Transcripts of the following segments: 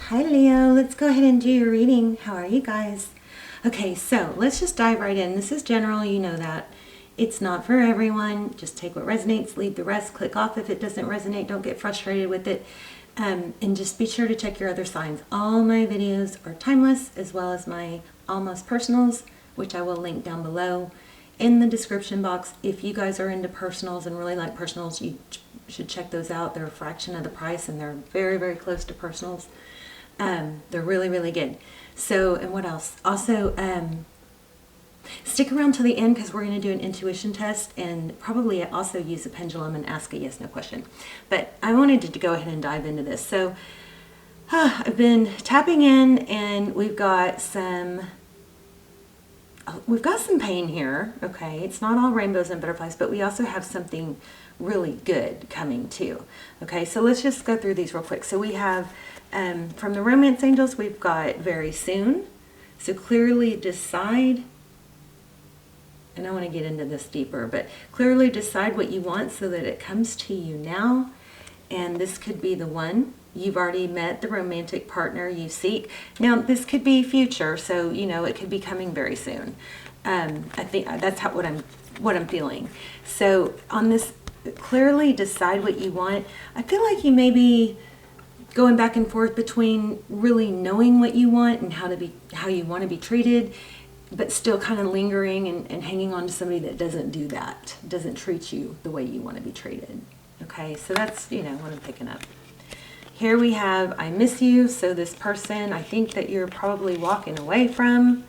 Hi Leo, let's go ahead and do your reading. How are you guys? Okay, so let's just dive right in. This is general, you know that. It's not for everyone. Just take what resonates, leave the rest, click off if it doesn't resonate, don't get frustrated with it. And just be sure to check your other signs. All my videos are timeless, as well as my almost personals, which I will link down below in the description box. If you guys are into personals and really like personals, you should check those out. They're a fraction of the price and they're very, very close to personals. They're really, really good. So, and what else? Also, stick around till the end because we're going to do an intuition test and probably also use a pendulum and ask a yes, no question. But I wanted to go ahead and dive into this. So, I've been tapping in and we've got some pain here. Okay, it's not all rainbows and butterflies, but we also have something really good coming too. Okay, so let's just go through these real quick. So we have from the romance angels, we've got very soon. So clearly decide, and I want to get into this deeper, but clearly decide what you want so that it comes to you now. And this could be the one. You've already met the romantic partner you seek. Now this could be future, so you know it could be coming very soon. I think that's what I'm feeling. So on this, clearly decide what you want. I feel like you may be going back and forth between really knowing what you want and how you want to be treated, but still kind of lingering and hanging on to somebody that doesn't do that, doesn't treat you the way you want to be treated. Okay, so that's, you know, what I'm picking up. Here we have, I miss you. So this person, I think that you're probably walking away from,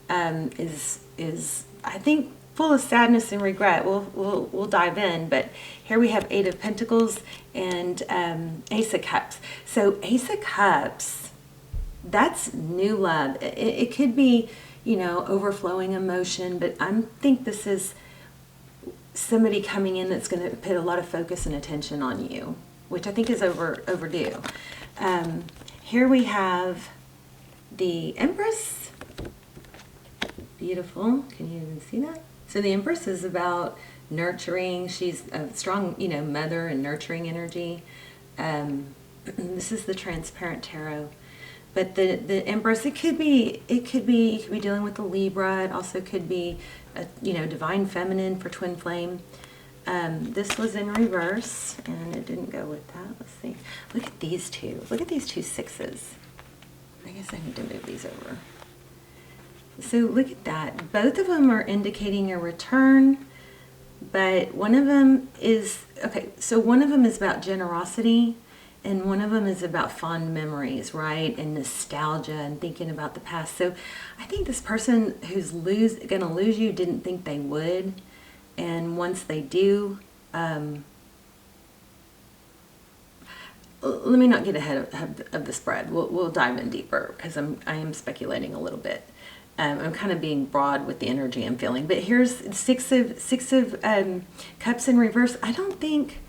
is I think full of sadness and regret. We'll dive in, but here we have 8 of Pentacles and Ace of Cups. So Ace of Cups, that's new love. It could be, you know, overflowing emotion, but I think this is somebody coming in that's going to put a lot of focus and attention on you, which I think is overdue. Here we have the Empress. Beautiful. Can you even see that? So the Empress is about nurturing. She's a strong, you know, mother and nurturing energy. This is the Transparent Tarot. But the Empress, it could be you could be dealing with the Libra. It also could be a, you know, Divine Feminine for Twin Flame. This was in reverse and it didn't go with that. Let's see. Look at these two. Look at these 2 6s. I guess I need to move these over. So look at that. Both of them are indicating a return, but one of them is, okay, so one of them is about generosity and one of them is about fond memories, right? And nostalgia and thinking about the past. So I think this person who's going to lose you didn't think they would. And once they do, let me not get ahead of the spread. We'll dive in deeper because I am speculating a little bit. I'm kind of being broad with the energy I'm feeling. But here's six of Cups in reverse. I don't think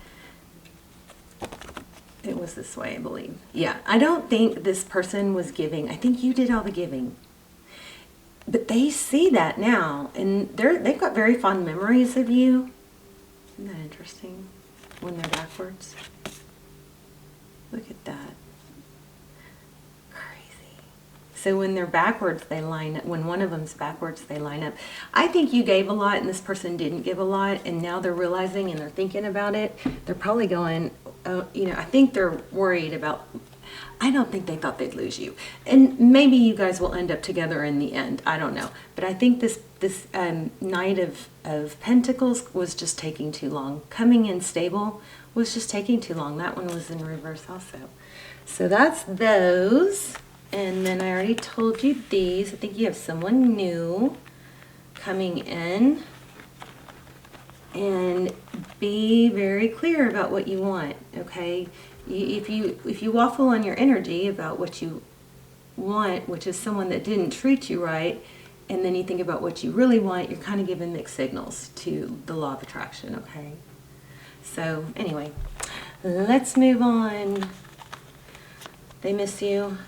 it was this way, I believe. Yeah, I don't think this person was giving. I think you did all the giving. But they see that now, and they've got very fond memories of you. Isn't that interesting? When they're backwards. Look at that. Crazy. So when they're backwards, they line up. When one of them's backwards, they line up. I think you gave a lot, and this person didn't give a lot, and now they're realizing and they're thinking about it. They're probably going, oh, you know, I think they're worried about. I don't think they thought they'd lose you. And maybe you guys will end up together in the end. I don't know. But I think this Knight of Pentacles was just taking too long. Coming in stable was just taking too long. That one was in reverse also. So that's those. And then I already told you these. I think you have someone new coming in. And be very clear about what you want, okay? If you waffle on your energy about what you want, which is someone that didn't treat you right, and then you think about what you really want, you're kind of giving mixed signals to the law of attraction, okay? So anyway, let's move on. They miss you.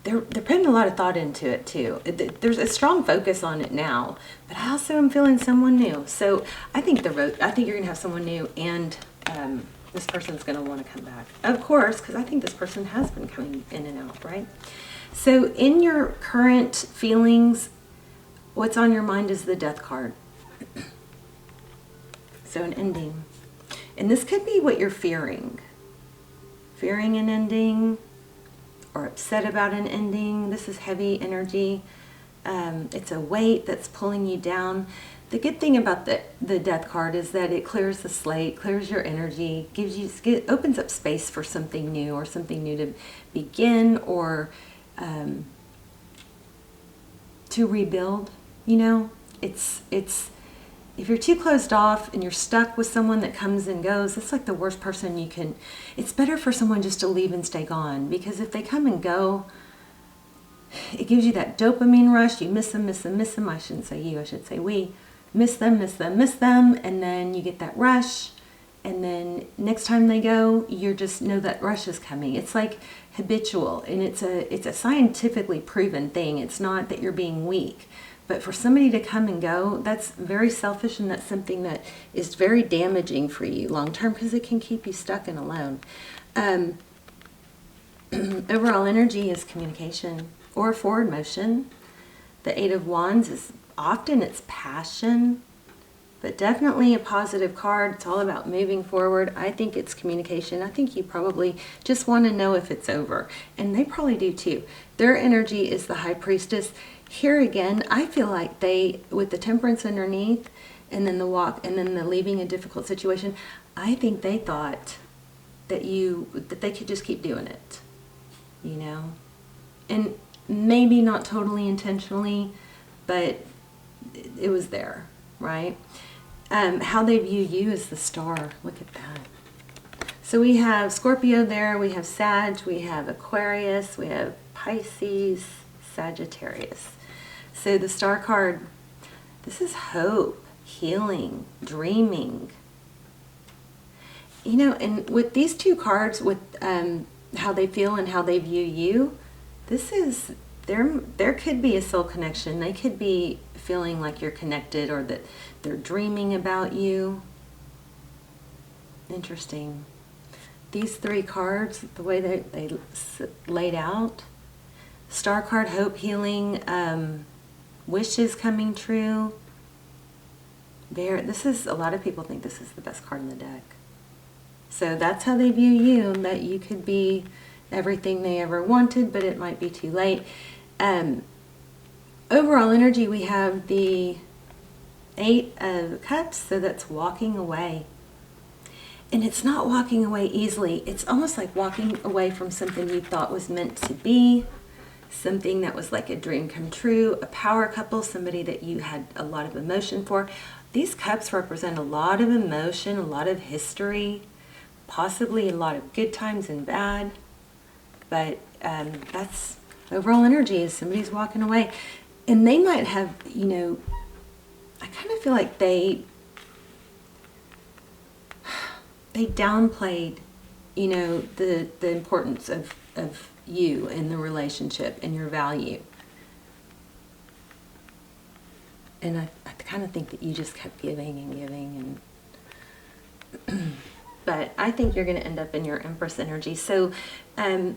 They're putting a lot of thought into it too. There's a strong focus on it now, but I also am feeling someone new. So I think you're gonna have someone new and this person's going to want to come back. Of course, because I think this person has been coming in and out, right? So in your current feelings, what's on your mind is the Death card. So an ending. And this could be what you're fearing. Fearing an ending or upset about an ending. This is heavy energy. It's a weight that's pulling you down. The good thing about the Death card is that it clears the slate, clears your energy, it opens up space for something new or something new to begin or to rebuild. You know, it's if you're too closed off and you're stuck with someone that comes and goes, it's like the worst person you can. It's better for someone just to leave and stay gone, because if they come and go, it gives you that dopamine rush. You miss them, miss them, miss them. I shouldn't say you, I should say we. Miss them, miss them, miss them, and then you get that rush, and then next time they go, you just know that rush is coming. It's like habitual, and it's a scientifically proven thing. It's not that you're being weak, but for somebody to come and go, that's very selfish, and that's something that is very damaging for you long term, because it can keep you stuck and alone. Overall energy is communication or forward motion. The Eight of Wands is often it's passion, but definitely a positive card. It's all about moving forward. I think it's communication. I think you probably just want to know if it's over, and they probably do too. Their energy is the High Priestess. Here again, I feel like they, with the Temperance underneath, and then the walk, and then the leaving a difficult situation, I think they thought that they could just keep doing it, you know, and maybe not totally intentionally, but it was there, right? How they view you is the Star. Look at that. So we have Scorpio there, we have Sag, we have Aquarius, we have Pisces, Sagittarius. So the Star card, this is hope, healing, dreaming. You know, and with these two cards, with how they feel and how they view you, this is, there could be a soul connection. They could be feeling like you're connected, or that they're dreaming about you. Interesting. These three cards, the way they laid out, Star card, hope, healing, wishes coming true. This is, a lot of people think this is the best card in the deck. So that's how they view you, that you could be everything they ever wanted, but it might be too late. Overall energy, we have the Eight of Cups, so that's walking away. And it's not walking away easily. It's almost like walking away from something you thought was meant to be, something that was like a dream come true, a power couple, somebody that you had a lot of emotion for. These cups represent a lot of emotion, a lot of history, possibly a lot of good times and bad. But that's overall energy, is somebody's walking away. And they might have, you know, I kind of feel like they downplayed, you know, the importance of you and the relationship and your value. And I kind of think that you just kept giving and giving, and but I think you're going to end up in your Empress energy. So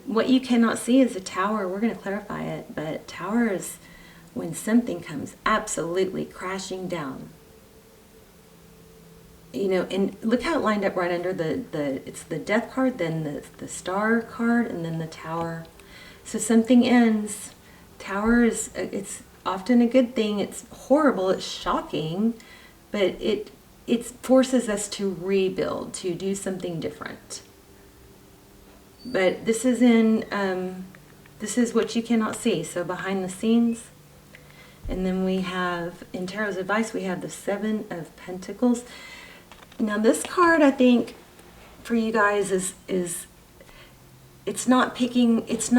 what you cannot see is a Tower. We're going to clarify it, but Tower is when something comes absolutely crashing down. You know, and look how it lined up right under it's the Death card, then the Star card, and then the Tower. So something ends. Tower is, it's often a good thing. It's horrible, it's shocking, but it forces us to rebuild, to do something different. But this is this is what you cannot see, so behind the scenes. And then we have, in Tarot's advice, we have the Seven of Pentacles. Now this card, I think, for you guys is it's not picking, it's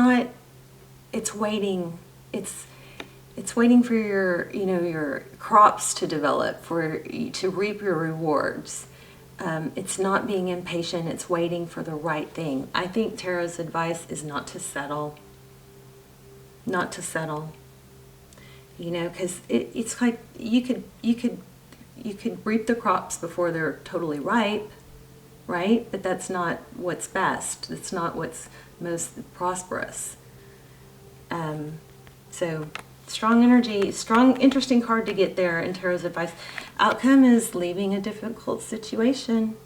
waiting. It's waiting for your, you know, your crops to develop, for you to reap your rewards. It's not being impatient, it's waiting for the right thing. I think Tarot's advice is not to settle. Not to settle. You know, because it's like you could reap the crops before they're totally ripe, right? But that's not what's best. That's not what's most prosperous. So strong energy, strong, interesting card to get there in Tarot's advice. Outcome is leaving a difficult situation.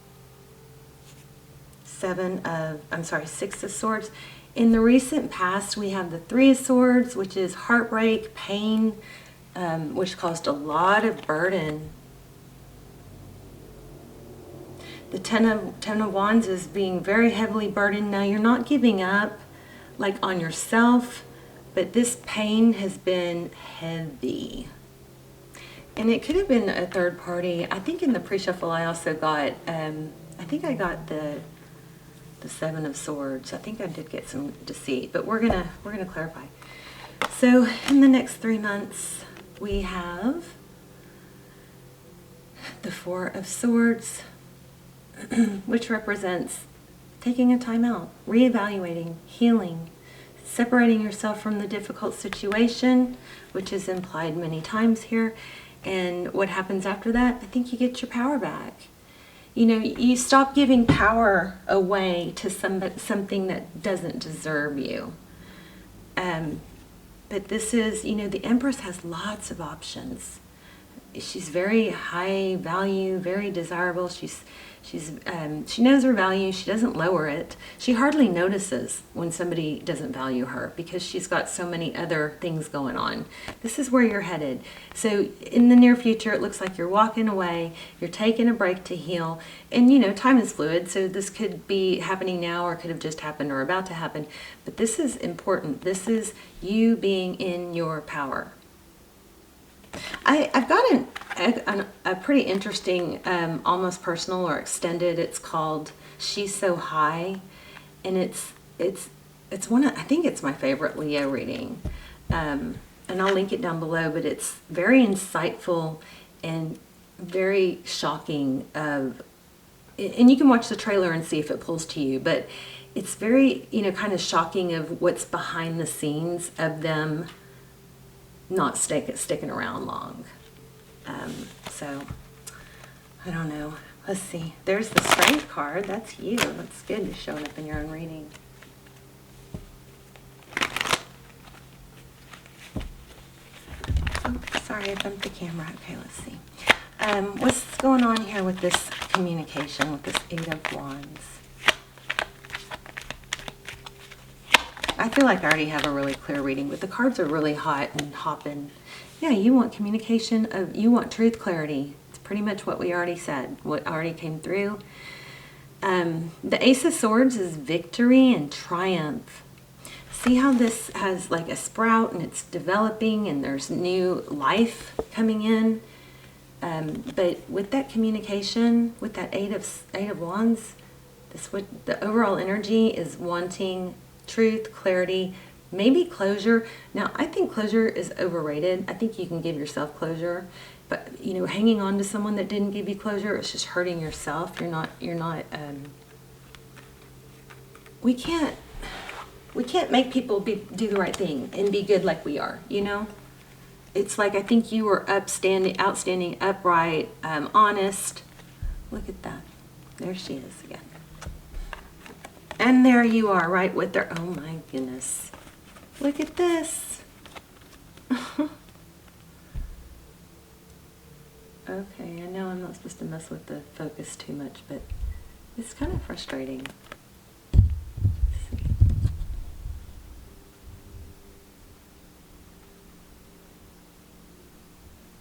Six of Swords. In the recent past, we have the Three of Swords, which is heartbreak, pain, which caused a lot of burden. The Ten of Wands is being very heavily burdened. Now, you're not giving up, like, on yourself, but this pain has been heavy. And it could have been a third party. I think in the pre-shuffle I also got, I think I got the Seven of Swords. I think I did get some deceit, but we're gonna clarify. So in the next 3 months, we have the Four of Swords, which represents taking a time out, reevaluating, healing, separating yourself from the difficult situation, which is implied many times here. And what happens after that? I think you get your power back. You know, you stop giving power away to something that doesn't deserve you. But this is, you know, the Empress has lots of options. She's very high value, very desirable. She knows her value. She doesn't lower it. She hardly notices when somebody doesn't value her because she's got so many other things going on. This is where you're headed. So in the near future, it looks like you're walking away. You're taking a break to heal. And, you know, time is fluid. So this could be happening now or could have just happened or about to happen. But this is important. This is you being in your power. I've got a pretty interesting, almost personal or extended. It's called She's So High, and it's one of, I think it's my favorite Leo reading, and I'll link it down below. But it's very insightful and very shocking. And you can watch the trailer and see if it pulls to you. But it's very, you know, kind of shocking of what's behind the scenes of them not sticking around long. So I don't know. Let's see. There's the Strength card. That's you. That's good to show up in your own reading. Oh, sorry, I bumped the camera. Okay, let's see. What's going on here with this communication, with this Eight of Wands? I feel like I already have a really clear reading, but the cards are really hot and hopping. Yeah, you want communication, you want truth, clarity. It's pretty much what we already said, what already came through. The Ace of Swords is victory and triumph. See how this has like a sprout and it's developing and there's new life coming in. But with that communication, with that Eight of Wands, the overall energy is wanting truth, clarity, maybe closure. Now, I think closure is overrated. I think you can give yourself closure, but you know, hanging on to someone that didn't give you closure, it's just hurting yourself. We can't make people do the right thing and be good like we are, you know? It's like, I think you were outstanding, upright, honest. Look at that. There she is again. And there you are, right with her. Oh my goodness. Look at this. Okay, I know I'm not supposed to mess with the focus too much, but it's kind of frustrating. Let's see.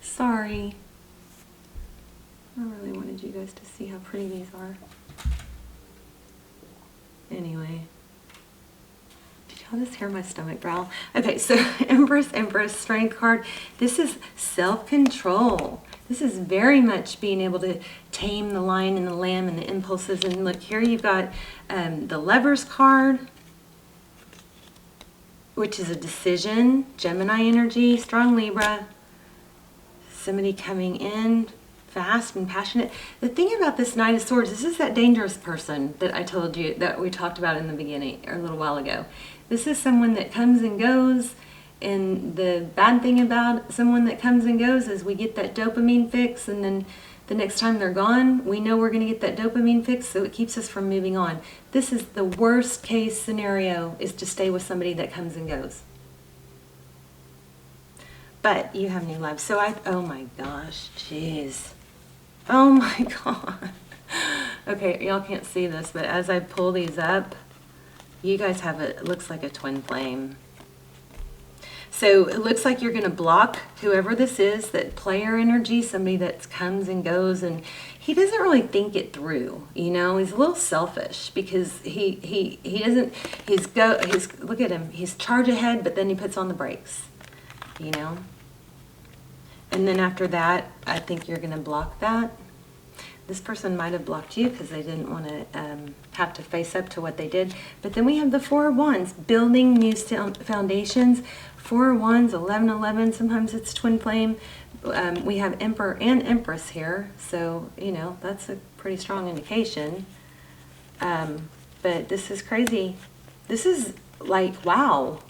Sorry. I really wanted you guys to see how pretty these are. Anyway, did y'all just hear my stomach growl? Okay, so Empress, Strength card. This is self-control. This is very much being able to tame the lion and the lamb and the impulses. And look, here you've got the Lovers card, which is a decision, Gemini energy, strong Libra, somebody coming in, fast and passionate. The thing about this Knight of Swords, this is that dangerous person that I told you, that we talked about in the beginning, or a little while ago. This is someone that comes and goes, and the bad thing about someone that comes and goes is we get that dopamine fix, and then the next time they're gone, we know we're going to get that dopamine fix, so it keeps us from moving on. This is the worst case scenario, is to stay with somebody that comes and goes. But you have new love. So oh my gosh, jeez. Oh my God. Okay, y'all can't see this, but as I pull these up, you guys have it looks like a twin flame. So it looks like you're going to block whoever this is, that player energy, somebody that comes and goes, and he doesn't really think it through. You know, he's a little selfish because he doesn't. Look at him. He's charge ahead, but then he puts on the brakes. You know. And then after that, I think you're going to block that. This person might have blocked you because they didn't want to have to face up to what they did. But then we have the Four of Wands, building new foundations. Four of Wands, 11-11, sometimes it's twin flame. We have Emperor and Empress here, so, you know, that's a pretty strong indication. But this is crazy. This is like, wow.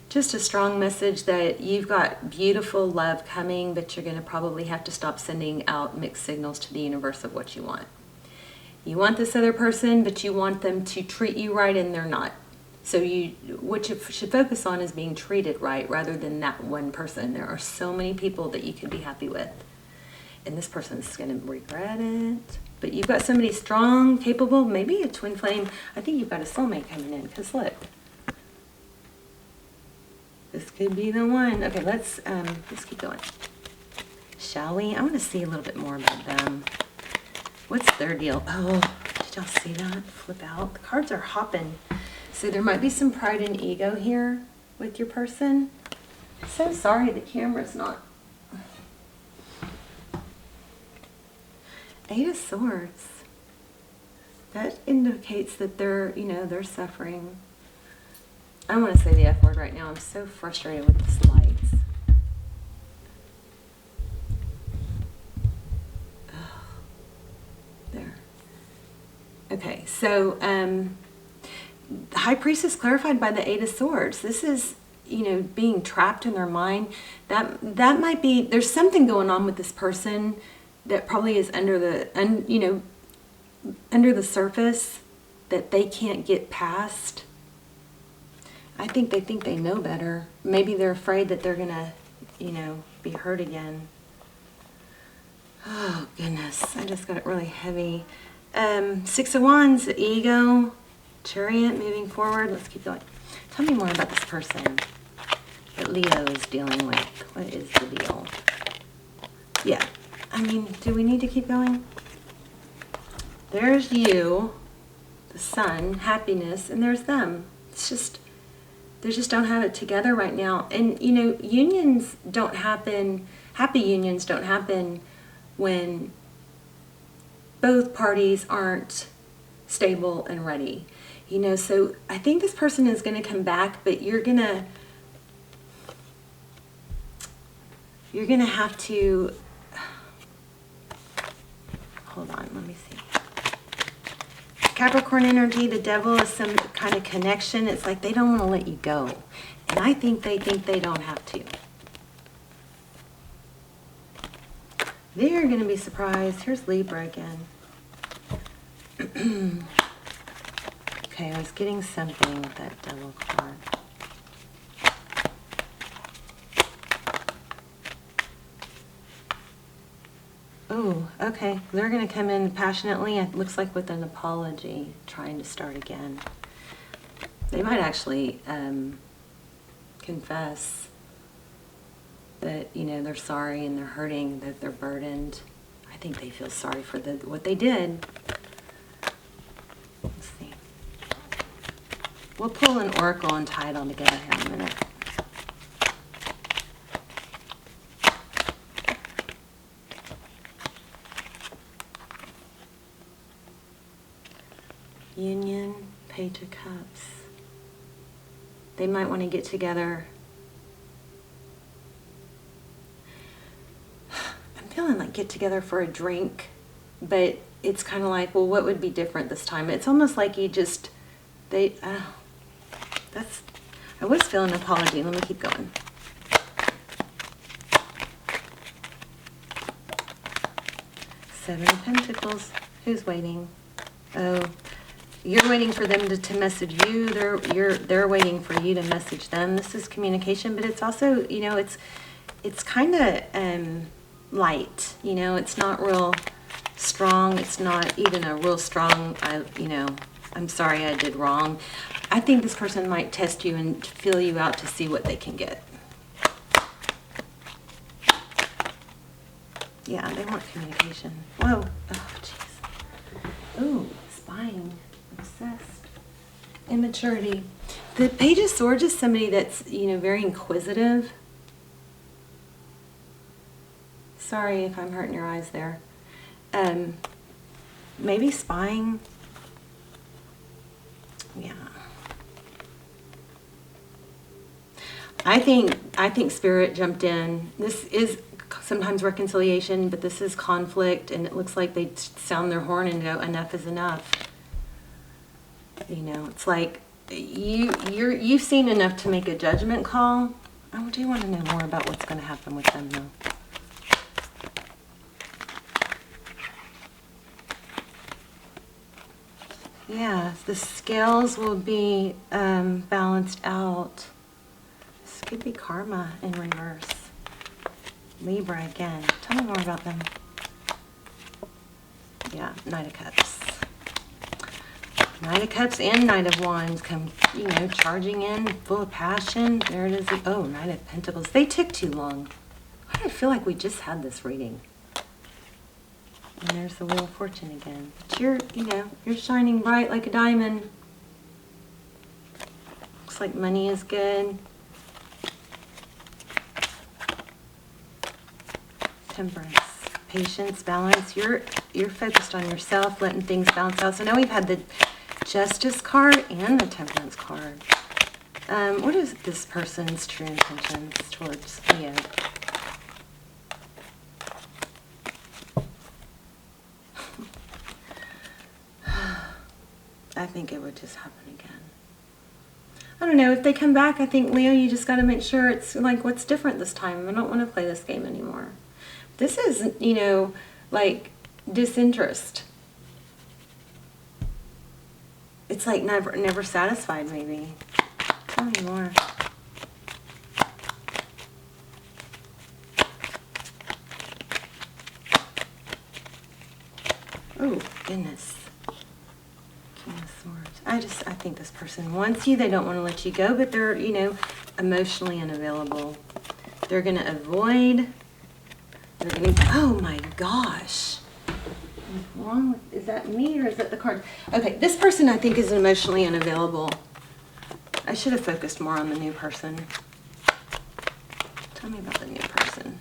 Just a strong message that you've got beautiful love coming, but you're going to probably have to stop sending out mixed signals to the universe of what you want. You want this other person, but you want them to treat you right, and they're not. So what you should focus on is being treated right rather than that one person. There are so many people that you could be happy with, and this person's going to regret it. But you've got somebody strong, capable, maybe a twin flame. I think you've got a soulmate coming in, because look. This could be the one. Okay, let's keep going. Shall we? I want to see a little bit more about them. What's their deal? Oh, did y'all see that? Flip out. The cards are hopping. So there might be some pride and ego here with your person. I'm so sorry the camera's not. Eight of Swords. That indicates that they're, you know, they're suffering. I want to say the F word right now. I'm so frustrated with this lights. Oh, there. Okay, so the High Priestess clarified by the Eight of Swords. This is, you know, being trapped in their mind. That might be, there's something going on with this person that probably is under the, you know, under the surface that they can't get past. I think they know better. Maybe they're afraid that they're going to, you know, be hurt again. Oh, goodness. I just got it really heavy. Six of Wands, the ego, Chariot, moving forward. Let's keep going. Tell me more about this person that Leo is dealing with. What is the deal? Yeah. I mean, do we need to keep going? There's you, the sun, happiness, and there's them. It's just... they just don't have it together right now. And, you know, unions don't happen, happy unions don't happen when both parties aren't stable and ready. You know, so I think this person is going to come back, but you're going to have to, hold on, let me see. Capricorn energy, the devil is some kind of connection. It's like they don't want to let you go. And I think they don't have to. They're going to be surprised. Here's Libra again. Okay, I was getting something with that devil card. Oh, okay. They're going to come in passionately, it looks like with an apology, trying to start again. They might actually confess that, you know, they're sorry and they're hurting, that they're burdened. I think they feel sorry for what they did. Let's see. We'll pull an oracle and tie it all together here in a minute. Union, Page of Cups. They might want to get together. I'm feeling like get together for a drink, but it's kind of like, well, what would be different this time? It's almost like you just, I was feeling an apology. Let me keep going. Seven of Pentacles. Who's waiting? Oh, you're waiting for them to message you. They're waiting for you to message them. This is communication, but it's also, you know, it's kind of light. You know, it's not real strong. It's not even a real strong, you know, I'm sorry I did wrong. I think this person might test you and feel you out to see what they can get. Yeah, they want communication. Whoa. Oh, jeez. Ooh, spying. Obsessed. Immaturity. The Page of Swords is somebody that's, you know, very inquisitive. Sorry if I'm hurting your eyes there. Maybe spying. Yeah. I think Spirit jumped in. This is sometimes reconciliation, but this is conflict, and it looks like they sound their horn and go, enough is enough. You know, it's like you've seen enough to make a judgment call. I do want to know more about what's going to happen with them, though. Yeah, the scales will be balanced out. This could be karma in reverse. Libra again. Tell me more about them. Yeah, Knight of Cups. Knight of Cups and Knight of Wands come, you know, charging in, full of passion. There it is. Oh, Knight of Pentacles. They took too long. Why do I feel like we just had this reading? And there's the Wheel of Fortune again. But you're, you know, you're shining bright like a diamond. Looks like money is good. Temperance, patience, balance. You're focused on yourself, letting things bounce out. So now we've had the Justice card and the Temperance card. What is this person's true intentions towards Leo? I think it would just happen again. I don't know. If they come back, I think, Leo, you just got to make sure it's like, what's different this time? I don't want to play this game anymore. This is, you know, like disinterest. It's like never satisfied, maybe. Tell me more. Oh, goodness. King of Swords. I think this person wants you. They don't want to let you go, but they're, you know, emotionally unavailable. They're going to avoid. They're going to, oh my gosh. What's wrong with, is that me or is that the card? Okay, this person I think is emotionally unavailable. I should have focused more on the new person. Tell me about the new person.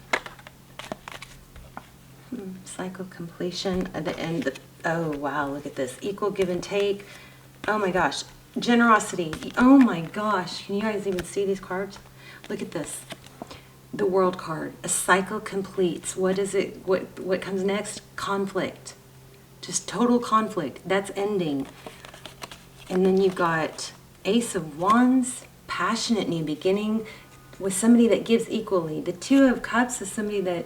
Cycle completion at the end. Oh wow, look at this. Equal give and take. Oh my gosh. Generosity. Oh my gosh. Can you guys even see these cards? Look at this. The World card. A cycle completes. What is it? What comes next? Conflict. Just total conflict. That's ending. And then you've got Ace of Wands. Passionate new beginning with somebody that gives equally. The Two of Cups is somebody that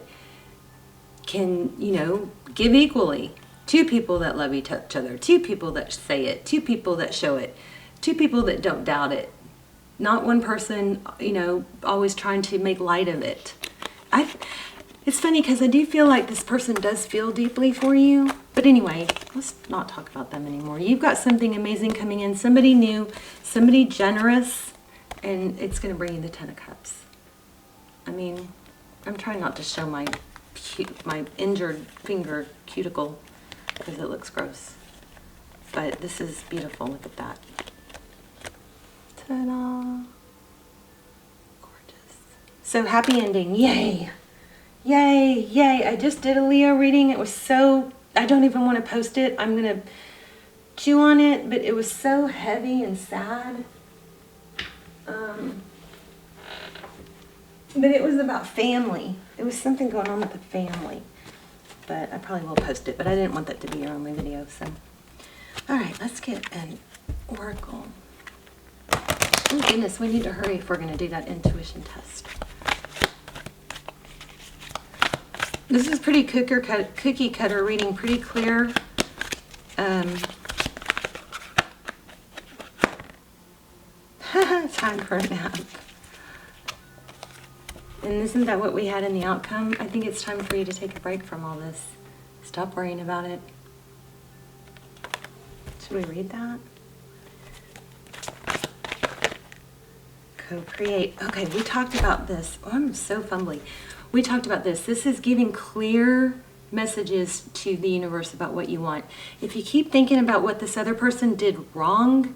can, you know, give equally. Two people that love each other. Two people that say it. Two people that show it. Two people that don't doubt it. Not one person, you know, always trying to make light of it. It's funny because I do feel like this person does feel deeply for you. But anyway, let's not talk about them anymore. You've got something amazing coming in. Somebody new, somebody generous, and it's going to bring you the Ten of Cups. I mean, I'm trying not to show my injured finger cuticle because it looks gross. But this is beautiful. Look at that. Ta-da! Gorgeous. So happy ending. Yay! Yay! Yay! I just did a Leo reading. It was so... I don't even want to post it. I'm going to chew on it. But it was so heavy and sad. But it was about family. It was something going on with the family. But I probably will post it. But I didn't want that to be your only video. So, alright, let's get an oracle. Oh goodness, we need to hurry if we're going to do that intuition test. This is pretty cookie cutter reading, pretty clear. Time for a nap. And isn't that what we had in the outcome? I think it's time for you to take a break from all this. Stop worrying about it. Should we read that? Co-create. Okay, we talked about this. Oh, I'm so fumbly. We talked about this. This is giving clear messages to the universe about what you want. If you keep thinking about what this other person did wrong,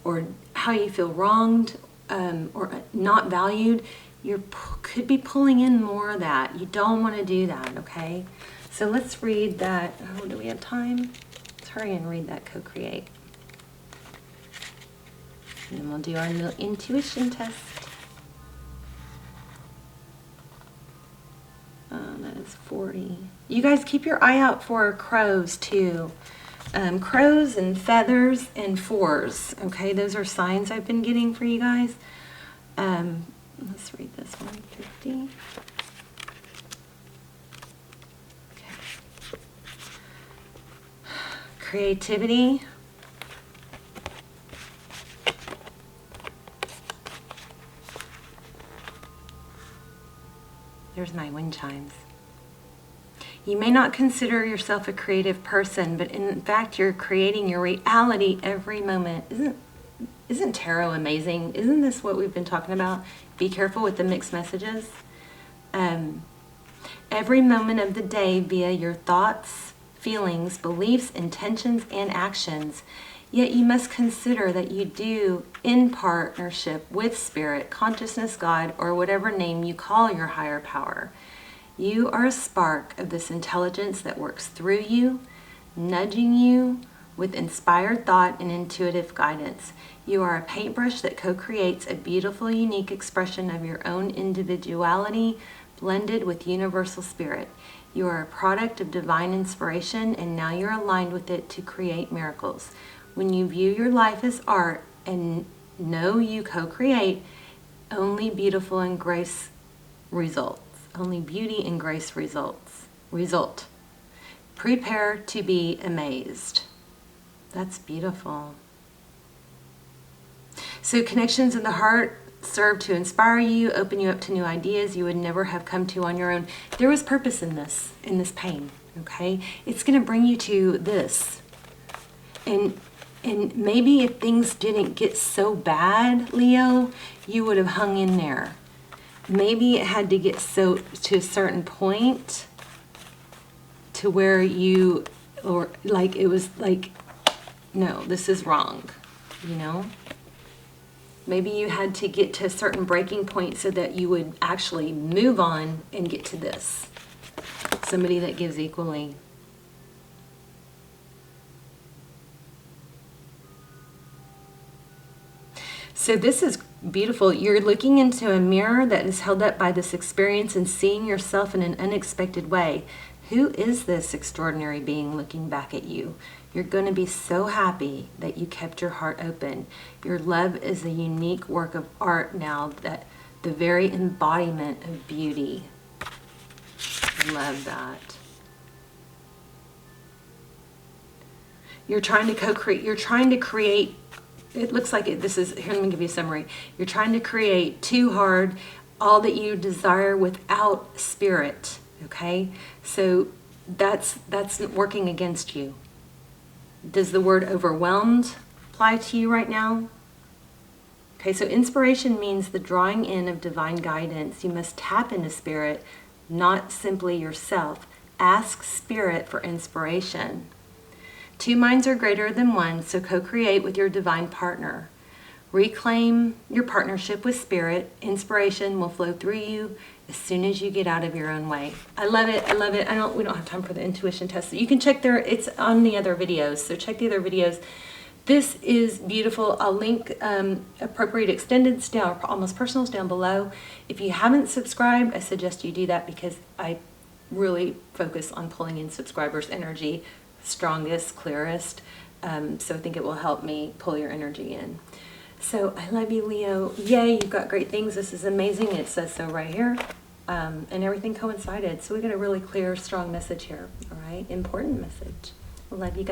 or how you feel wronged, or not valued, you could be pulling in more of that. You don't want to do that, okay? So let's read that. Oh, do we have time? Let's hurry and read that co-create. And then we'll do our little intuition test. That is 40. You guys keep your eye out for crows too. Crows and feathers and fours. Okay, those are signs I've been getting for you guys. Let's read this one. 50. Okay. Creativity. There's my wind chimes. You may not consider yourself a creative person, but in fact, you're creating your reality every moment. Isn't tarot amazing? Isn't this what we've been talking about? Be careful with the mixed messages. Every moment of the day via your thoughts, feelings, beliefs, intentions, and actions. Yet you must consider that you do in partnership with Spirit, Consciousness, God, or whatever name you call your higher power. You are a spark of this intelligence that works through you, nudging you with inspired thought and intuitive guidance. You are a paintbrush that co-creates a beautiful, unique expression of your own individuality blended with universal spirit. You are a product of divine inspiration, and now you're aligned with it to create miracles. When you view your life as art and know you co-create, only beautiful and grace results. Only beauty and grace result. Prepare to be amazed. That's beautiful. So connections in the heart serve to inspire you, open you up to new ideas you would never have come to on your own. There was purpose in this pain, okay? It's going to bring you to this. And maybe if things didn't get so bad, Leo, you would have hung in there. Maybe it had to get so to a certain point to where you, or like it was like, no, this is wrong, you know? Maybe you had to get to a certain breaking point so that you would actually move on and get to this. Somebody that gives equally. So this is beautiful. You're looking into a mirror that is held up by this experience and seeing yourself in an unexpected way. Who is this extraordinary being looking back at you? You're going to be so happy that you kept your heart open. Your love is a unique work of art now, that the very embodiment of beauty. Love that. You're trying to co-create. You're trying to create. It looks like this is, here, let me give you a summary. You're trying to create too hard all that you desire without spirit, okay? So that's working against you. Does the word overwhelmed apply to you right now? Okay, so inspiration means the drawing in of divine guidance. You must tap into spirit, not simply yourself. Ask spirit for inspiration. Two minds are greater than one, so co-create with your divine partner. Reclaim your partnership with spirit. Inspiration will flow through you as soon as you get out of your own way. I love it. I love it. We don't have time for the intuition test. You can check there. It's on the other videos, so check the other videos. This is beautiful. I'll link appropriate extendeds down, almost personals down below. If you haven't subscribed, I suggest you do that because I really focus on pulling in subscribers' energy strongest, clearest. So I think it will help me pull your energy in. So I love you, Leo. Yay, you've got great things. This is amazing. It says so right here. and everything coincided. So we got a really clear, strong message here. All right, important message. Love you guys.